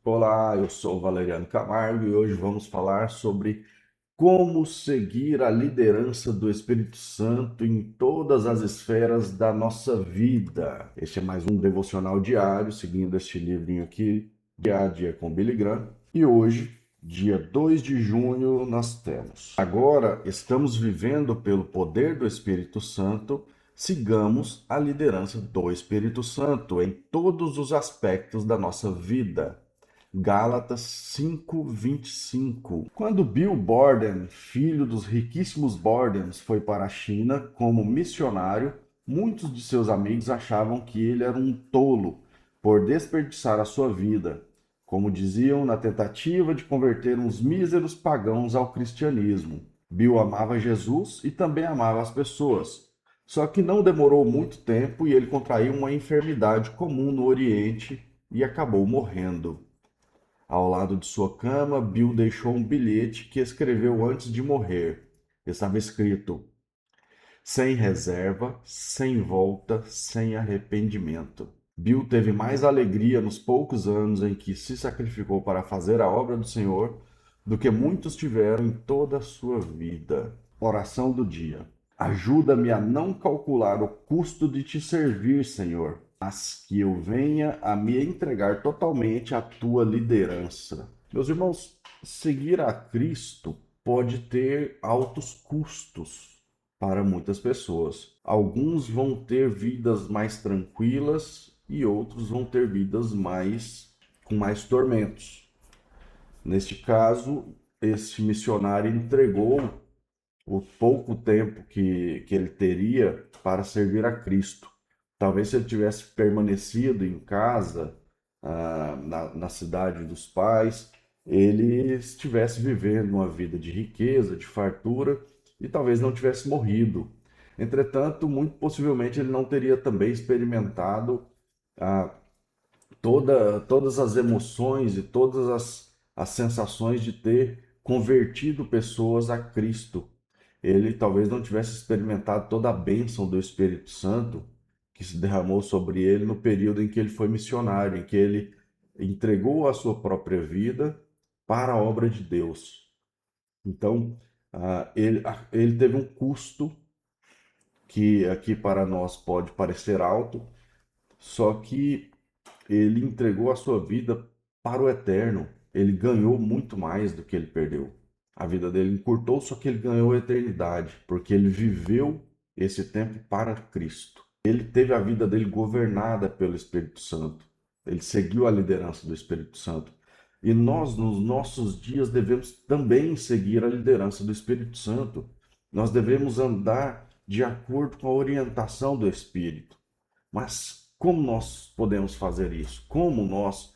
Olá, eu sou o Valeriano Camargo e hoje vamos falar sobre como seguir a liderança do Espírito Santo em todas as esferas da nossa vida. Este é mais um devocional diário, seguindo este livrinho aqui, Dia a Dia com Billy Graham. E hoje, dia 2 de junho, nós temos. Agora estamos vivendo pelo poder do Espírito Santo. Sigamos a liderança do Espírito Santo em todos os aspectos da nossa vida. Gálatas 5:25. Quando Bill Borden, filho dos riquíssimos Bordens, foi para a China como missionário, muitos de seus amigos achavam que ele era um tolo por desperdiçar a sua vida, como diziam, na tentativa de converter uns míseros pagãos ao cristianismo. Bill amava Jesus e também amava as pessoas. Só que não demorou muito tempo e ele contraiu uma enfermidade comum no Oriente e acabou morrendo. Ao lado de sua cama, Bill deixou um bilhete que escreveu antes de morrer. Estava escrito: sem reserva, sem volta, sem arrependimento. Bill teve mais alegria nos poucos anos em que se sacrificou para fazer a obra do Senhor do que muitos tiveram em toda a sua vida. Oração do dia. Ajuda-me a não calcular o custo de te servir, Senhor, mas que eu venha a me entregar totalmente à tua liderança. Meus irmãos, seguir a Cristo pode ter altos custos para muitas pessoas. Alguns vão ter vidas mais tranquilas e outros vão ter vidas com mais tormentos. Neste caso, esse missionário entregou o pouco tempo que ele teria para servir a Cristo. Talvez se ele tivesse permanecido em casa, na cidade dos pais, ele estivesse vivendo uma vida de riqueza, de fartura e talvez não tivesse morrido. Entretanto, muito possivelmente ele não teria também experimentado ah, todas as emoções e todas as sensações de ter convertido pessoas a Cristo. Ele talvez não tivesse experimentado toda a bênção do Espírito Santo que se derramou sobre ele no período em que ele foi missionário, em que ele entregou a sua própria vida para a obra de Deus. Então, ele teve um custo que aqui para nós pode parecer alto, só que ele entregou a sua vida para o eterno. Ele ganhou muito mais do que ele perdeu. A vida dele encurtou, só que ele ganhou a eternidade, porque ele viveu esse tempo para Cristo. Ele teve a vida dele governada pelo Espírito Santo. Ele seguiu a liderança do Espírito Santo. E nós, nos nossos dias, devemos também seguir a liderança do Espírito Santo. Nós devemos andar de acordo com a orientação do Espírito. Mas como nós podemos fazer isso? Como nós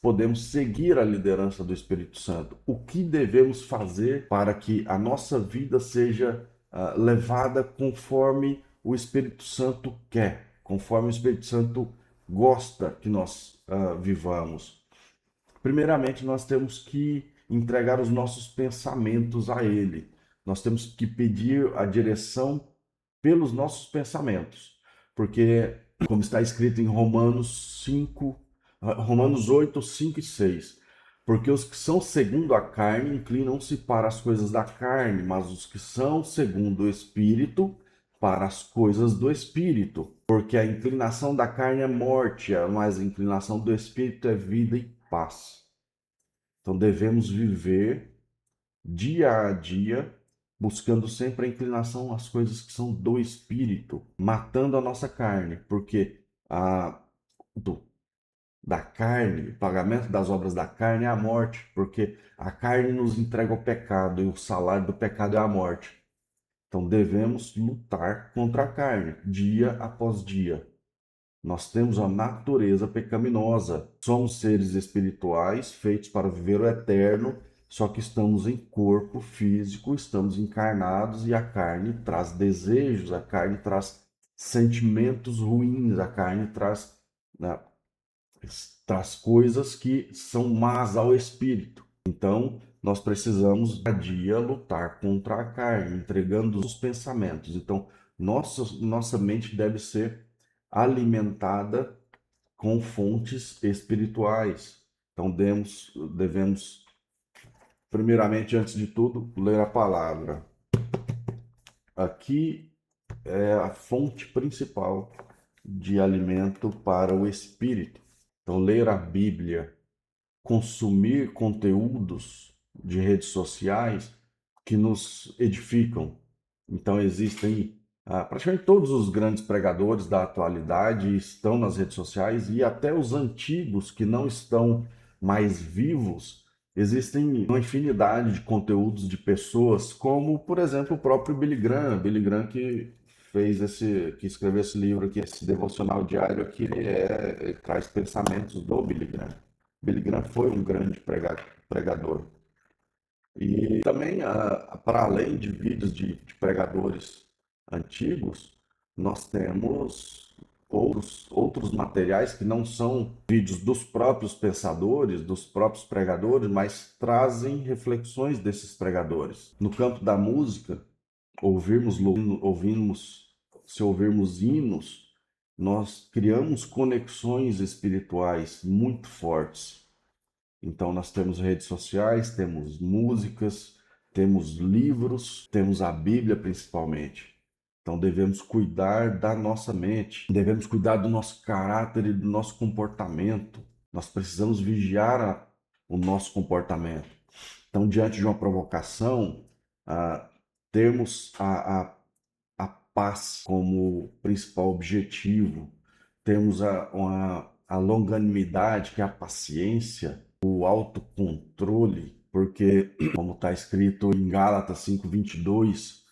podemos seguir a liderança do Espírito Santo? O que devemos fazer para que a nossa vida seja levada conforme o Espírito Santo quer, conforme o Espírito Santo gosta que nós vivamos? Primeiramente, nós temos que entregar os nossos pensamentos a Ele. Nós temos que pedir a direção pelos nossos pensamentos, porque, como está escrito em Romanos 8, 5 e 6, porque os que são segundo a carne inclinam-se para as coisas da carne, mas os que são segundo o Espírito, para as coisas do Espírito. Porque a inclinação da carne é morte, mas a inclinação do Espírito é vida e paz. Então devemos viver dia a dia, buscando sempre a inclinação às coisas que são do Espírito, matando a nossa carne, porque a do, da carne, o pagamento das obras da carne é a morte, porque a carne nos entrega o pecado e o salário do pecado é a morte. Então devemos lutar contra a carne, dia após dia. Nós temos a natureza pecaminosa. Somos seres espirituais feitos para viver o eterno, só que estamos em corpo físico, estamos encarnados e a carne traz desejos, a carne traz sentimentos ruins, a carne né, traz coisas que são más ao espírito. Então, nós precisamos a dia lutar contra a carne, entregando os pensamentos. Então, nossa mente deve ser alimentada com fontes espirituais. Então devemos, primeiramente, antes de tudo, ler a palavra. Aqui é a fonte principal de alimento para o espírito. Então, ler a Bíblia, consumir conteúdos de redes sociais que nos edificam. Então, existem praticamente todos os grandes pregadores da atualidade estão nas redes sociais e até os antigos que não estão mais vivos. Existem uma infinidade de conteúdos de pessoas, como, por exemplo, o próprio Billy Graham que que escreveu esse livro aqui, esse devocional diário aqui, ele traz pensamentos do Billy Graham. Billy Graham foi um grande pregador. E também, para além de vídeos de pregadores antigos, nós temos outros materiais que não são vídeos dos próprios pensadores, dos próprios pregadores, mas trazem reflexões desses pregadores. No campo da música, se ouvirmos hinos, nós criamos conexões espirituais muito fortes. Então, nós temos redes sociais, temos músicas, temos livros, temos a Bíblia principalmente. Então, devemos cuidar da nossa mente, devemos cuidar do nosso caráter e do nosso comportamento. Nós precisamos vigiar o nosso comportamento. Então, diante de uma provocação, ah, termos a paz como principal objetivo, temos a longanimidade, que é a paciência, o autocontrole, porque, como está escrito em Gálatas 5:22,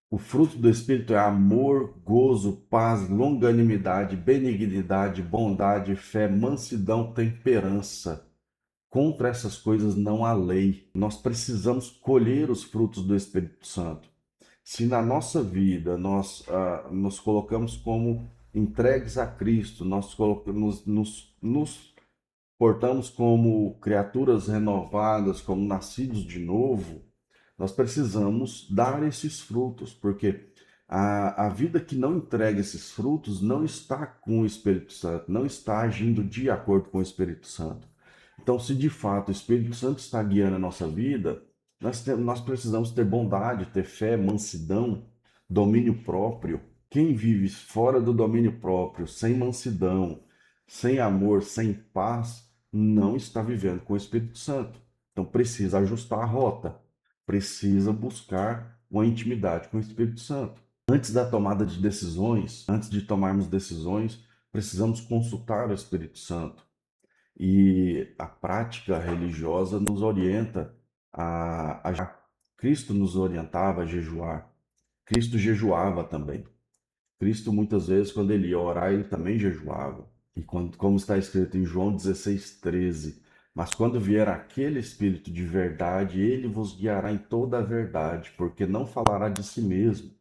o fruto do Espírito é amor, gozo, paz, longanimidade, benignidade, bondade, fé, mansidão, temperança. Contra essas coisas não há lei. Nós precisamos colher os frutos do Espírito Santo. Se na nossa vida nós nos colocamos como entregues a Cristo, nós nos portamos como criaturas renovadas, como nascidos de novo, nós precisamos dar esses frutos, porque a vida que não entrega esses frutos não está com o Espírito Santo, não está agindo de acordo com o Espírito Santo. Então, se de fato o Espírito Santo está guiando a nossa vida, nós precisamos ter bondade, ter fé, mansidão, domínio próprio. Quem vive fora do domínio próprio, sem mansidão, sem amor, sem paz, não está vivendo com o Espírito Santo. Então precisa ajustar a rota, precisa buscar uma intimidade com o Espírito Santo. Antes da tomada de decisões, antes de tomarmos decisões, precisamos consultar o Espírito Santo. E a prática religiosa nos orienta a. Cristo nos orientava a jejuar. Cristo jejuava também. Cristo, muitas vezes, quando ele ia orar, ele também jejuava. E como está escrito em João 16:13, mas quando vier aquele Espírito de verdade, ele vos guiará em toda a verdade, porque não falará de si mesmo,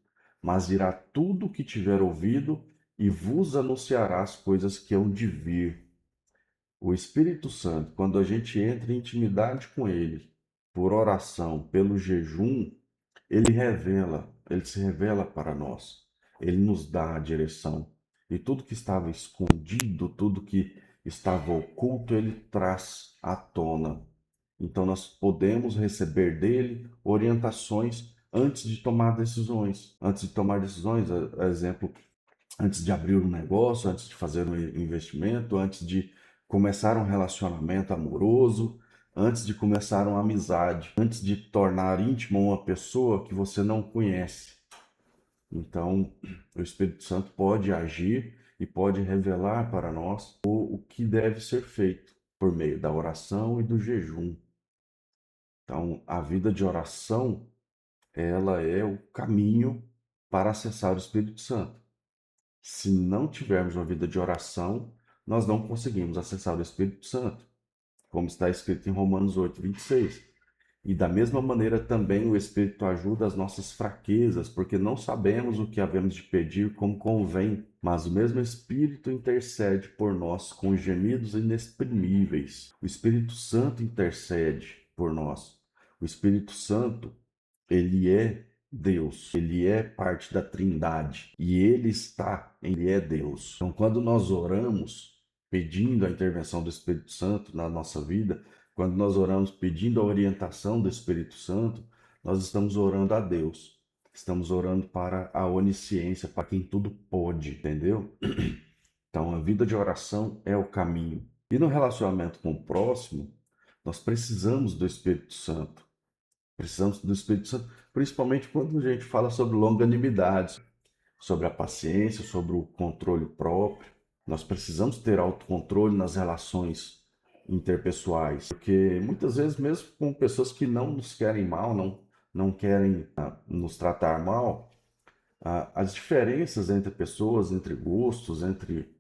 mas dirá tudo o que tiver ouvido e vos anunciará as coisas que hão de vir. O Espírito Santo, quando a gente entra em intimidade com ele, por oração, pelo jejum, ele se revela para nós. Ele nos dá a direção. E tudo que estava escondido, tudo que estava oculto, ele traz à tona. Então nós podemos receber dele orientações antes de tomar decisões. Antes de tomar decisões, exemplo, antes de abrir um negócio, antes de fazer um investimento, antes de começar um relacionamento amoroso, antes de começar uma amizade, antes de tornar íntima uma pessoa que você não conhece. Então, o Espírito Santo pode agir e pode revelar para nós o que deve ser feito por meio da oração e do jejum. Então, a vida de oração, ela é o caminho para acessar o Espírito Santo. Se não tivermos uma vida de oração, nós não conseguimos acessar o Espírito Santo, como está escrito em Romanos 8:26. E da mesma maneira também o Espírito ajuda as nossas fraquezas, porque não sabemos o que havemos de pedir como convém, mas o mesmo Espírito intercede por nós com gemidos inexprimíveis. O Espírito Santo intercede por nós. O Espírito Santo, ele é Deus, ele é parte da Trindade e ele é Deus. Então, quando nós oramos, pedindo a intervenção do Espírito Santo na nossa vida, quando nós oramos pedindo a orientação do Espírito Santo, nós estamos orando a Deus. Estamos orando para a onisciência, para quem tudo pode, entendeu? Então, a vida de oração é o caminho. E no relacionamento com o próximo, nós precisamos do Espírito Santo. Precisamos do Espírito Santo, principalmente quando a gente fala sobre longanimidade, sobre a paciência, sobre o controle próprio. Nós precisamos ter autocontrole nas relações interpessoais, porque muitas vezes, mesmo com pessoas que não nos querem mal, não querem nos tratar mal, as diferenças entre pessoas, entre gostos, entre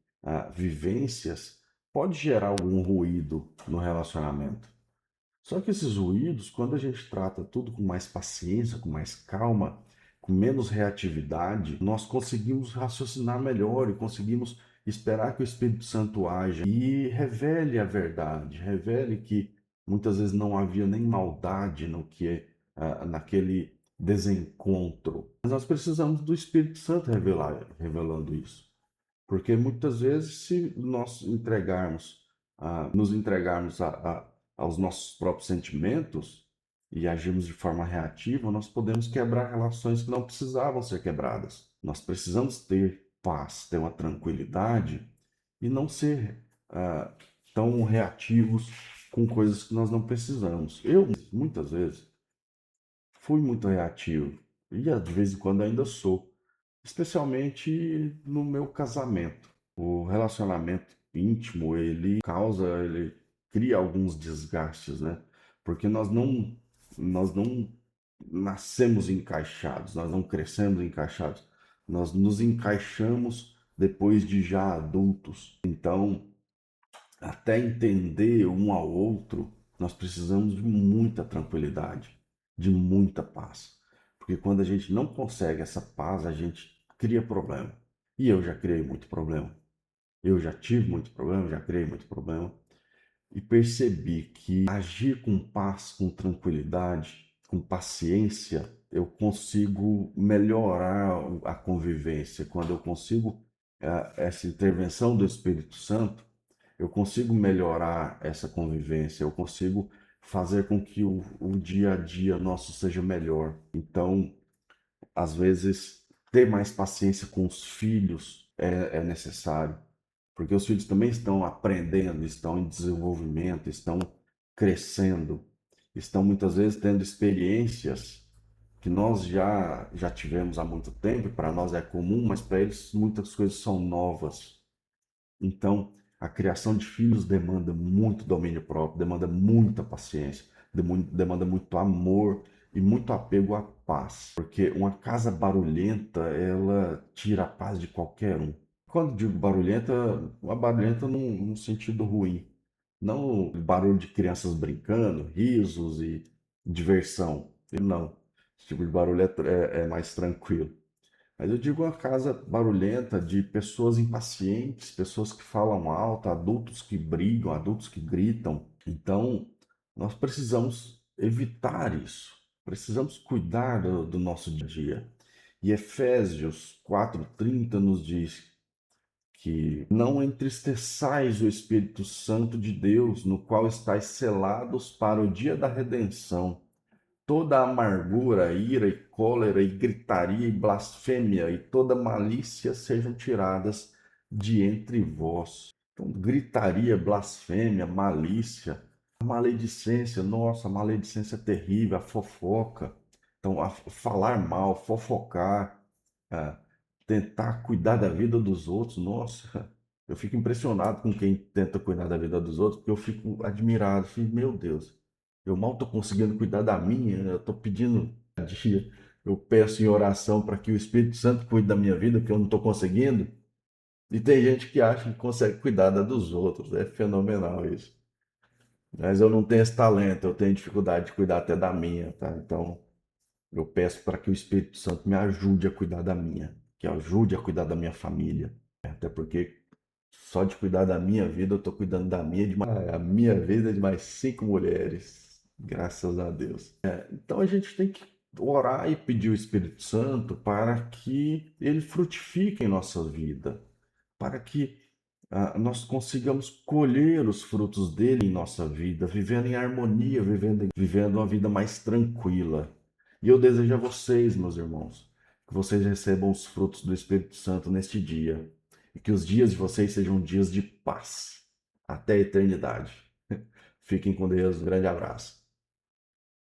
vivências, pode gerar algum ruído no relacionamento. Só que esses ruídos, quando a gente trata tudo com mais paciência, com mais calma, com menos reatividade, nós conseguimos raciocinar melhor e conseguimos esperar que o Espírito Santo haja e revele a verdade, revele que muitas vezes não havia nem maldade no que naquele desencontro. Mas nós precisamos do Espírito Santo revelando isso. Porque muitas vezes, se nós nos entregarmos aos nossos próprios sentimentos e agirmos de forma reativa, nós podemos quebrar relações que não precisavam ser quebradas. Nós precisamos ter paz, ter uma tranquilidade e não ser tão reativos com coisas que nós não precisamos. Eu, muitas vezes, fui muito reativo e de vez em quando ainda sou, especialmente no meu casamento. O relacionamento íntimo, ele cria alguns desgastes, né? Porque nós não nascemos encaixados, nós não crescemos encaixados, nós nos encaixamos depois de já adultos. Então, até entender um ao outro, nós precisamos de muita tranquilidade, de muita paz. Porque quando a gente não consegue essa paz, a gente cria problema. E eu já criei muito problema. Eu já tive muito problema, já criei muito problema. E percebi que agir com paz, com tranquilidade, com paciência, eu consigo melhorar a convivência. Quando eu consigo essa intervenção do Espírito Santo, eu consigo melhorar essa convivência, eu consigo fazer com que o dia a dia nosso seja melhor. Então, às vezes, ter mais paciência com os filhos é necessário, porque os filhos também estão aprendendo, estão em desenvolvimento, estão crescendo, estão muitas vezes tendo experiências que nós já tivemos há muito tempo, e para nós é comum, mas para eles muitas coisas são novas. Então, a criação de filhos demanda muito domínio próprio, demanda muita paciência, demanda muito amor e muito apego à paz. Porque uma casa barulhenta, ela tira a paz de qualquer um. Quando digo barulhenta, uma barulhenta num sentido ruim. Não barulho de crianças brincando, risos e diversão. Não. Esse tipo de barulho é mais tranquilo. Mas eu digo uma casa barulhenta de pessoas impacientes, pessoas que falam alto, adultos que brigam, adultos que gritam. Então, nós precisamos evitar isso. Precisamos cuidar do nosso dia a dia. E Efésios 4:30 nos diz que não entristeçais o Espírito Santo de Deus, no qual estáis selados para o dia da redenção. Toda amargura, ira e cólera, e gritaria e blasfêmia, e toda malícia sejam tiradas de entre vós. Então, gritaria, blasfêmia, malícia, a maledicência, nossa, a maledicência é terrível, a fofoca. Então, falar mal, fofocar, ah, tentar cuidar da vida dos outros, nossa, eu fico impressionado com quem tenta cuidar da vida dos outros, porque eu fico admirado, fico, meu Deus. Eu mal estou conseguindo cuidar da minha, eu estou pedindo dia, eu peço em oração para que o Espírito Santo cuide da minha vida, porque eu não estou conseguindo. E tem gente que acha que consegue cuidar da dos outros, é fenomenal isso. Mas eu não tenho esse talento, eu tenho dificuldade de cuidar até da minha, tá? Então eu peço para que o Espírito Santo me ajude a cuidar da minha, que ajude a cuidar da minha família. Até porque só de cuidar da minha vida, eu estou cuidando da minha, a minha vida é de mais 5 mulheres, graças a Deus. Então a gente tem que orar e pedir o Espírito Santo para que ele frutifique em nossa vida, para que nós consigamos colher os frutos dele em nossa vida, vivendo em harmonia, vivendo uma vida mais tranquila. E eu desejo a vocês, meus irmãos, que vocês recebam os frutos do Espírito Santo neste dia e que os dias de vocês sejam dias de paz até a eternidade. Fiquem com Deus, um grande abraço.